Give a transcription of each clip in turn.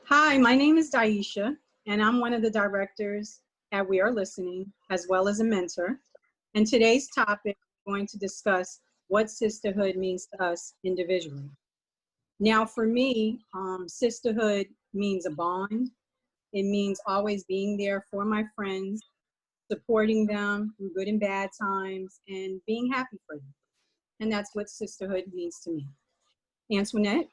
Hi, my name is Daisha, and I'm one of the directors at We Are Listening, as well as a mentor. And today's topic, we're going to discuss what sisterhood means to us individually. Now, for me, sisterhood means a bond. It means always being there for my friends, supporting them through good and bad times, and being happy for them. And that's what sisterhood means to me. Antoinette?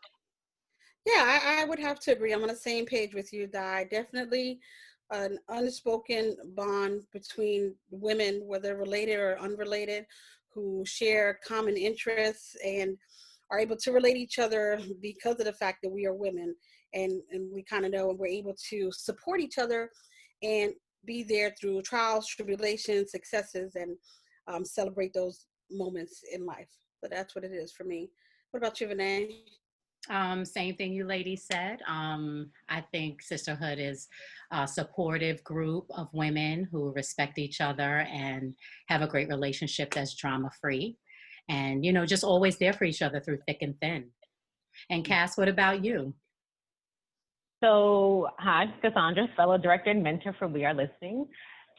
Yeah, I would have to agree. I'm on the same page with you, Di. Definitely an unspoken bond between women, whether related or unrelated, who share common interests and are able to relate each other because of the fact that we are women, and we kind of know, and we're able to support each other and be there through trials, tribulations, successes, and celebrate those moments in life. So that's what it is for me. What about you, Vinay? Same thing you ladies said. I think sisterhood is a supportive group of women who respect each other and have a great relationship that's drama free, and just always there for each other through thick and thin. And Cass, what about you? So, hi, Cassandra, fellow director and mentor for We Are Listening.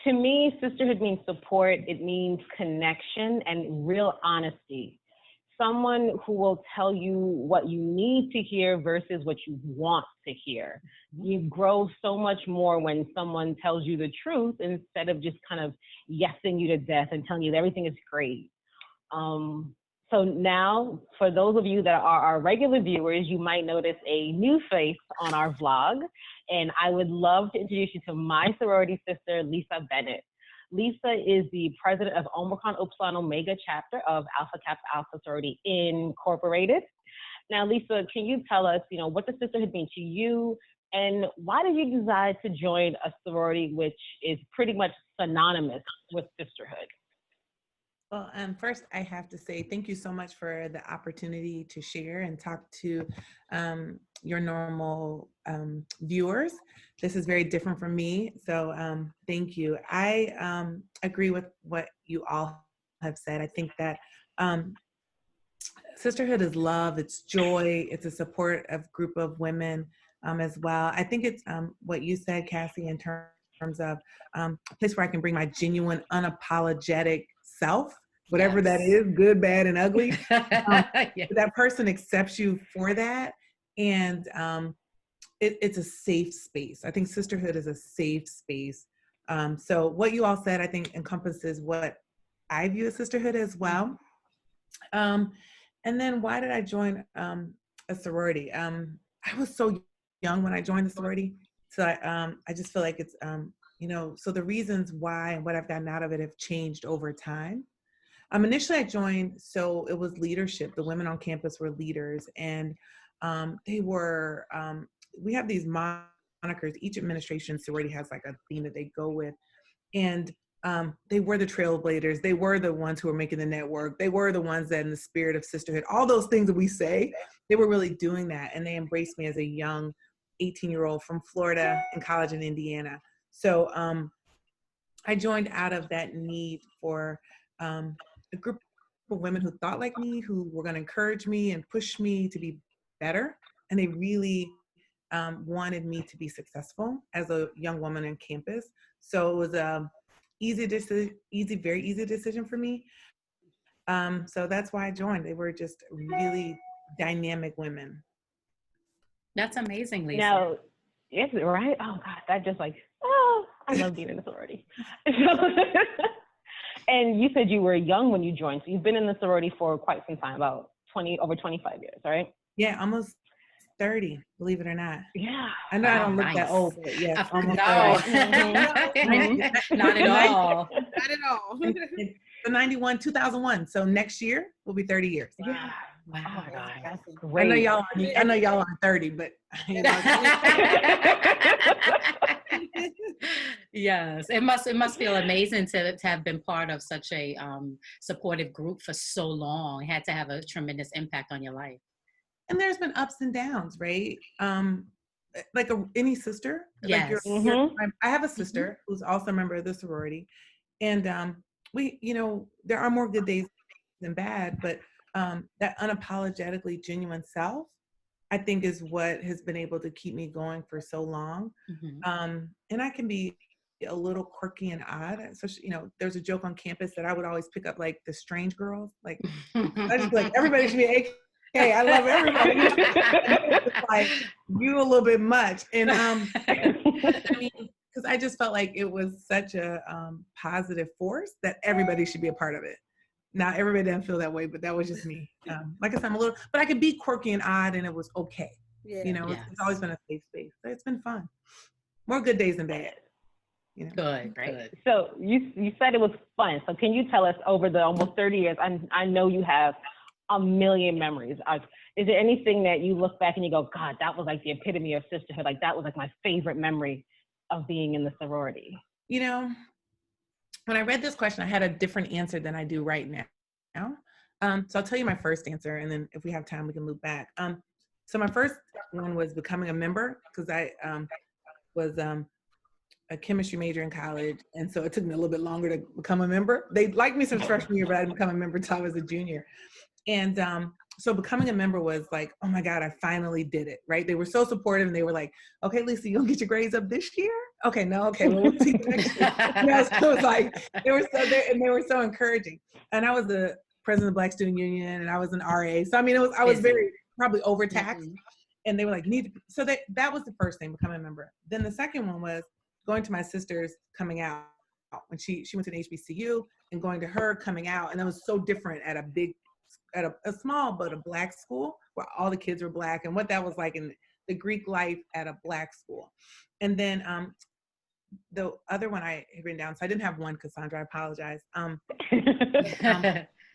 To me, sisterhood means support, it means connection and real honesty. Someone who will tell you what you need to hear versus what you want to hear. You grow so much more when someone tells you the truth instead of just kind of yesing you to death and telling you that everything is great. So now, for those of you that are our regular viewers, you might notice a new face on our vlog, and I would love to introduce you to my sorority sister, Lisa Bennett. Lisa is the president of Omicron Upsilon Omega chapter of Alpha Kappa Alpha Sorority Incorporated. Now, Lisa, can you tell us, what does sisterhood mean to you, and why did you decide to join a sorority which is pretty much synonymous with sisterhood? Well, first I have to say thank you so much for the opportunity to share and talk to your normal viewers. This is very different from me, so thank you. I agree with what you all have said. I think that sisterhood is love, it's joy, it's a supportive group of women as well. I think it's what you said, Cassie, in terms of a place where I can bring my genuine, unapologetic self, whatever that is, good, bad, and ugly. Yeah. That person accepts you for that, and it's a safe space. I think sisterhood is a safe space. So what you all said, I think, encompasses what I view as sisterhood as well. And then why did I join a sorority? I was so young when I joined the sorority, so I just feel like it's so the reasons why and what I've gotten out of it have changed over time. Initially I joined, so it was leadership. The women on campus were leaders, and they were, we have these monikers. Each administration sorority has like a theme that they go with. And they were the trailblazers. They were the ones who were making the network. They were the ones that in the spirit of sisterhood, all those things that we say, they were really doing that. And they embraced me as a young 18-year-old from Florida in college in Indiana. So I joined out of that need for a group of women who thought like me, who were going to encourage me and push me to be better. And they really wanted me to be successful as a young woman on campus. So it was a very easy decision for me. So that's why I joined. They were just really dynamic women. That's amazing, Lisa. Now, is it right? Oh God, that just I love being in a sorority. And you said you were young when you joined, so you've been in the sorority for quite some time, about over 25 years, right? Yeah, almost 30, believe it or not. Yeah. I know I don't look Nice. that old, but yeah, almost No. 30. Not at all. Not at all. So 91, 2001. So next year will be 30 years. Yeah. Wow. Oh God, that's I know great. y'all are 30, but Yes, it must feel amazing to have been part of such a supportive group for so long. It had to have a tremendous impact on your life. And there's been ups and downs, right? Like any sister. Yes. Like I have a sister who's also a member of the sorority, and we, there are more good days than bad, but that unapologetically genuine self, I think is what has been able to keep me going for so long. And I can be a little quirky and odd. Especially, there's a joke on campus that I would always pick up like the strange girls. Like, I just be like, everybody should be AK. I love everybody. It's like, you a little bit much. And I mean, because I just felt like it was such a positive force that everybody should be a part of it. Now, everybody doesn't feel that way, but that was just me. Like I said, I'm a little, but I could be quirky and odd, and it was okay. Yeah. It's always been a safe space. So it's been fun. More good days than bad. Good, Right. good. So you said it was fun. So can you tell us, over the almost 30 years, I know you have a million memories. Is there anything that you look back and you go, God, that was like the epitome of sisterhood. Like that was like my favorite memory of being in the sorority? When I read this question, I had a different answer than I do right now. So I'll tell you my first answer, and then if we have time, we can loop back. So my first one was becoming a member, because I was a chemistry major in college, and so it took me a little bit longer to become a member. They liked me since freshman year, but I didn't become a member until I was a junior. And so becoming a member was like, oh my God, I finally did it, right? They were so supportive, and they were like, okay, Lisa, you gonna get your grades up this year? Okay, no, okay, well, we'll see next year. So it was like, they were so there, and they were so encouraging. And I was the president of the Black Student Union, and I was an RA. So I mean, I was very probably overtaxed. And they were like, so that was the first thing, becoming a member. Then the second one was going to my sister's coming out when she went to an HBCU, and going to her coming out. And it was so different at a small but a Black school where all the kids were Black, and what that was like in the Greek life at a Black school. And then the other one I had written down, so I didn't have one, Cassandra, I apologize.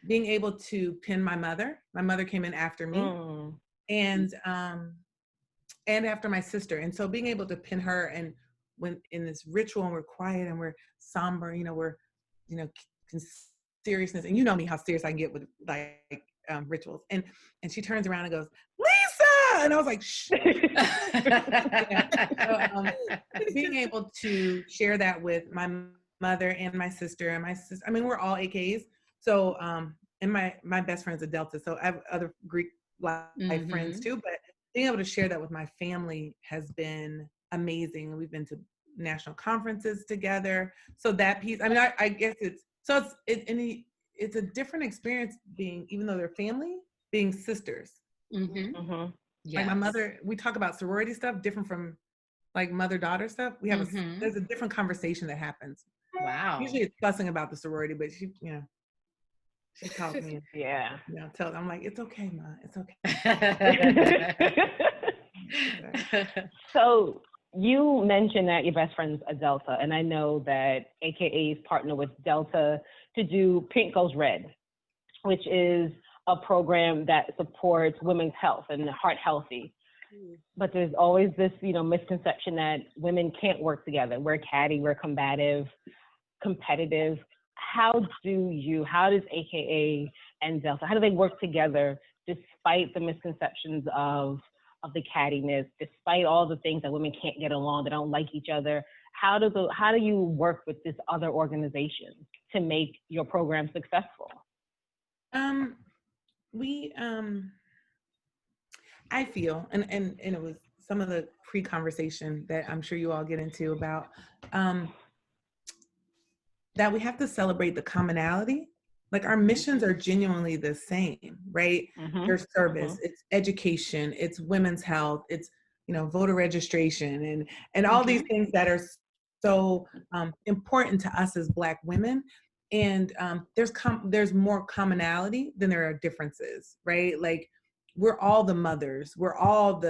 Being able to pin my mother. My mother came in after me, and after my sister. And so being able to pin her, and when in this ritual, and we're quiet and we're somber, we're, seriousness. And you know me, how serious I can get with like rituals. And she turns around and goes, Lisa! And I was like, shh. So, being able to share that with my mother and my sister, I mean, we're all AKs. So, and my best friend's a Delta. So I have other Greek life friends too, but being able to share that with my family has been amazing. We've been to national conferences together. So that piece, I mean, I guess it's a different experience even though they're family, being sisters. Like my mother, we talk about sorority stuff different from like mother-daughter stuff. We have there's a different conversation that happens. Wow. Usually it's fussing about the sorority, but she calls me. I'm like, it's okay, Ma, it's okay. So you mentioned that your best friend's a Delta, and I know that AKA's partner with Delta to do Pink Goes Red, which is a program that supports women's health and heart healthy. But there's always this, misconception that women can't work together. We're catty, we're combative, competitive. How does AKA and Delta, how do they work together despite the misconceptions of the cattiness, despite all the things that women can't get along, they don't like each other? How do you work with this other organization to make your program successful? I feel, and it was some of the pre-conversation that I'm sure you all get into about that we have to celebrate the commonality. Like our missions are genuinely the same, right? There's service, it's education, it's women's health, it's voter registration, and all these things that are so important to us as Black women. And there's more commonality than there are differences, right? Like we're all the mothers, we're all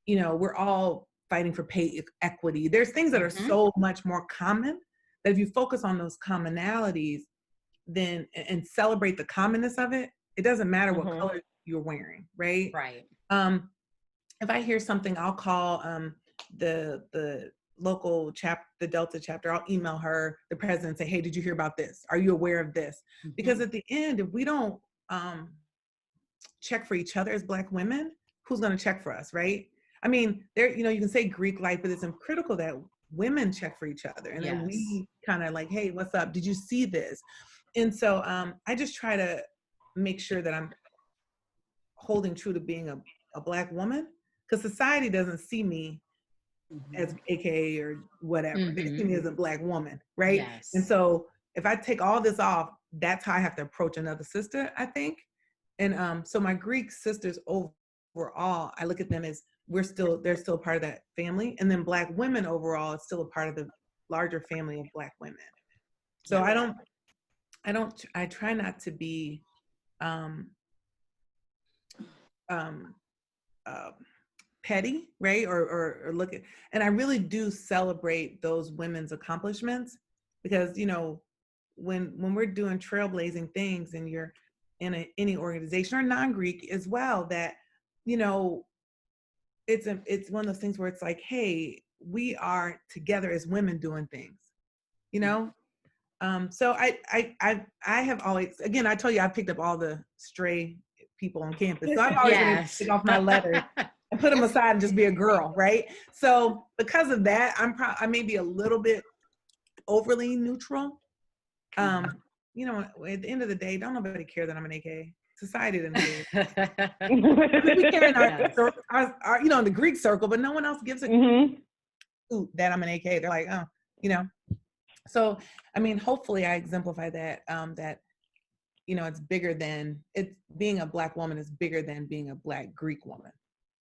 we're all fighting for pay equity. There's things that are so much more common that if you focus on those commonalities, then and celebrate the commonness of it, it doesn't matter what color you're wearing, right? Right. If I hear something, I'll call the local the Delta chapter. I'll email her, the president, say, hey, did you hear about this? Are you aware of this? Because at the end, if we don't check for each other as Black women, who's going to check for us, right? I mean, you can say Greek life, but it's critical that women check for each other, and then we kind of like, hey, what's up? Did you see this? And so I just try to make sure that I'm holding true to being a Black woman, because society doesn't see me as AKA or whatever. They see me as a Black woman, right? Yes. And so if I take all this off, that's how I have to approach another sister, I think. And so my Greek sisters overall, I look at them as they're still part of that family. And then Black women overall is still a part of the larger family of Black women. So I try not to be petty, right? Or look at, and I really do celebrate those women's accomplishments, because, you know, when we're doing trailblazing things and you're in any organization or non-Greek as well, that, you know, it's one of those things where it's like, hey, we are together as women doing things, you know? So I have always, again, I told you I picked up all the stray people on campus. So I've always been able to take off my letters and put them aside and just be a girl, right? So because of that, I may be a little bit overly neutral. You know, at the end of the day, don't nobody care that I'm an AK. Society didn't care. I mean, we care in our, you know, in the Greek circle, but no one else gives a hoot that I'm an AK. They're like, oh, you know. So, I mean, hopefully I exemplify that, that, you know, being a Black woman is bigger than being a Black Greek woman.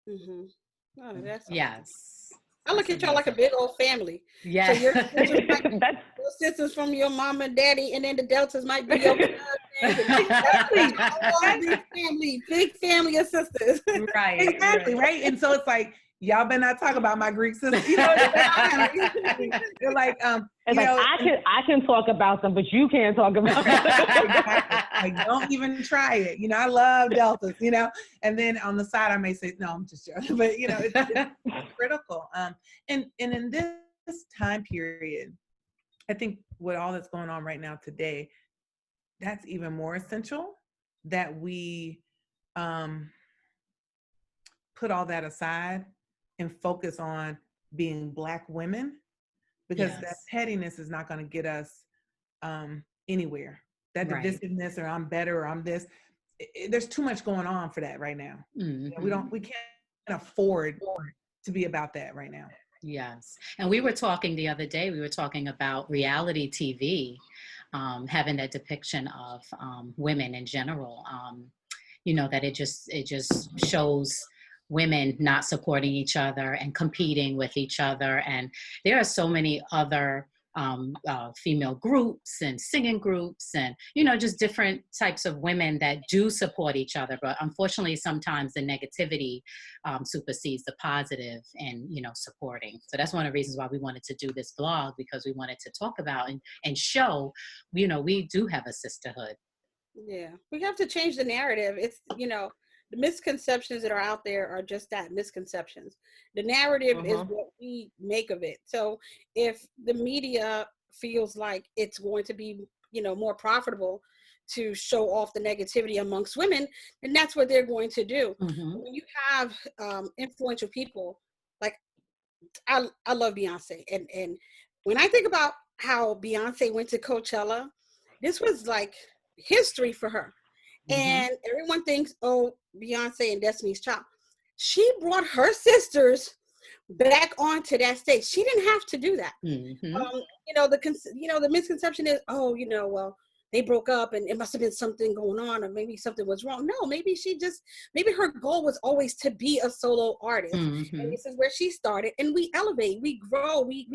Oh, that's yes. I look at y'all like a big old family. Yeah. So your sisters from your mom and daddy, and then the Deltas might be your cousins. Big family of sisters. Right. Exactly, right? And so it's like, y'all better not talk about my Greek sisters. You know, they're like, it's like, I can talk about them, but you can't talk about them. Exactly. Like, don't even try it. You know, I love deltas, you know, and then on the side, I may say, no, I'm just joking, but you know, it's critical. And in this time period, I think with all that's going on right now today, that's even more essential that we put all that aside and focus on being Black women, because that pettiness is not going to get us anywhere. That divisiveness, or I'm better, or I'm this. There's too much going on for that right now. You know, we can't afford to be about that right now. Yes. And we were talking the other day, we were talking about reality TV, having that depiction of women in general. You know, that it just shows women not supporting each other and competing with each other. And there are so many other female groups and singing groups and, you know, just different types of women that do support each other. But unfortunately, sometimes the negativity supersedes the positive and, you know, supporting. So that's one of the reasons why we wanted to do this blog, because we wanted to talk about and show, you know, we do have a sisterhood. Yeah, we have to change the narrative. It's, you know, the misconceptions that are out there are just that, misconceptions. The narrative is what we make of it. So if the media feels like it's going to be, you know, more profitable to show off the negativity amongst women, then that's what they're going to do. When you have influential people, like I love Beyonce. And when I think about how Beyonce went to Coachella, this was like history for her. And everyone thinks, oh, Beyonce and Destiny's Child. She brought her sisters back onto that stage. She didn't have to do that. You know, the misconception is, oh, you know, well, they broke up and it must have been something going on, or maybe something was wrong. No, maybe maybe her goal was always to be a solo artist. And this is where she started. And we elevate, we grow, we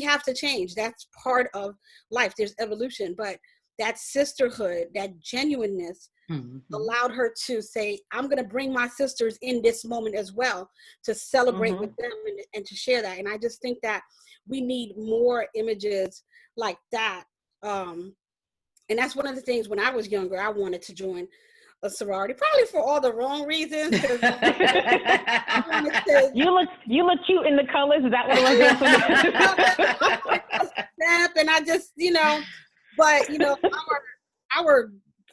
have to change. That's part of life. There's evolution, but that sisterhood, that genuineness allowed her to say, I'm going to bring my sisters in this moment as well, to celebrate with them and to share that. And I just think that we need more images like that. And that's one of the things, when I was younger, I wanted to join a sorority, probably for all the wrong reasons. You look cute in the colors. Is that what it was? And I just, you know, but, you know, our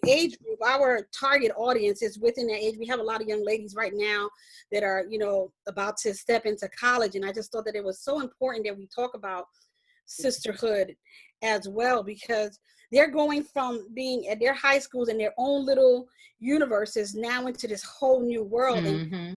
age group, our target audience is within that age. We have a lot of young ladies right now that are, you know, about to step into college. And I just thought that it was so important that we talk about sisterhood as well, because they're going from being at their high schools and their own little universes now into this whole new world. And